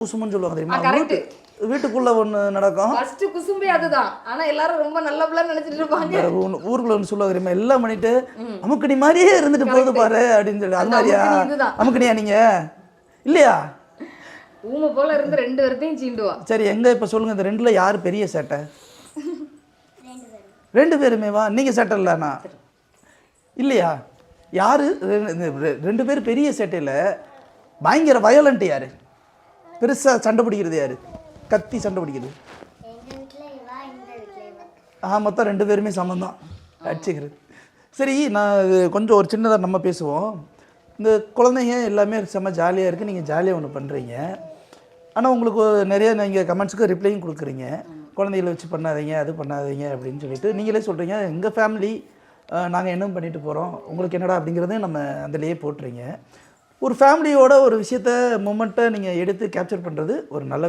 குசுமுன்னு சொல்லுவாங்க தெரியுமா? கரெக்ட். வீட்டுக்குள்ள ஒன்று நடக்கும். ஃபர்ஸ்ட் குசும்பே அதுதான். ஆனா எல்லாரும் ரொம்ப நல்ல பிள்ளைன்னு நினைச்சிட்டு இருப்பாங்க. ஊருக்குள்ள ஒன்று சொல்லுவாங்க தெரியுமா? எல்லாம் பண்ணிட்டு அமுக்கணி மாதிரியே இருந்துட்டு போகுது பாரு அப்படின்னு சொல்லி. அது மாதிரியா அமுக்கணியா நீங்க இல்லையா? ஊமை போல இருந்து 2 பேர்த்தையும் சீண்டுவா. சரி, எங்க இப்ப சொல்லுங்க, இந்த 2ல யார் பெரிய சேட்டை? 2 பேருமேவா? நீங்க சேட்டை இல்லைண்ணா இல்லையா? யாரு 2 பேர் பெரிய சேட்டையில் பயங்கர வயலண்ட் யாரு? பெருசா சண்டை பிடிக்கிறது யாரு? கத்தி சண்டை பிடிக்கிறது? மொத்தம் 2 பேருமே சமந்தான் அடிச்சுக்கிறது. சரி, நான் கொஞ்சம் ஒரு சின்னதாக நம்ம பேசுவோம். இந்த குழந்தைங்க எல்லாமே செம்ம ஜாலியாக இருக்குது, நீங்கள் ஜாலியாக ஒன்று பண்ணுறீங்க. ஆனால் உங்களுக்கு நிறைய நீங்கள் கமெண்ட்ஸுக்கு ரிப்ளையும் கொடுக்குறீங்க. குழந்தைகளை வச்சு பண்ணாதீங்க, அது பண்ணாதீங்க அப்படின்னு சொல்லிட்டு நீங்களே சொல்கிறீங்க. எங்கள் ஃபேமிலி நாங்கள் என்ன பண்ணிட்டு போகிறோம், உங்களுக்கு என்னடா அப்படிங்கிறத நம்ம அதிலேயே போட்டுறீங்க. ஒரு ஃபேமிலியோட ஒரு விஷயத்த மொமெண்ட்டை நீங்கள் எடுத்து கேப்சர் பண்ணுறது ஒரு நல்ல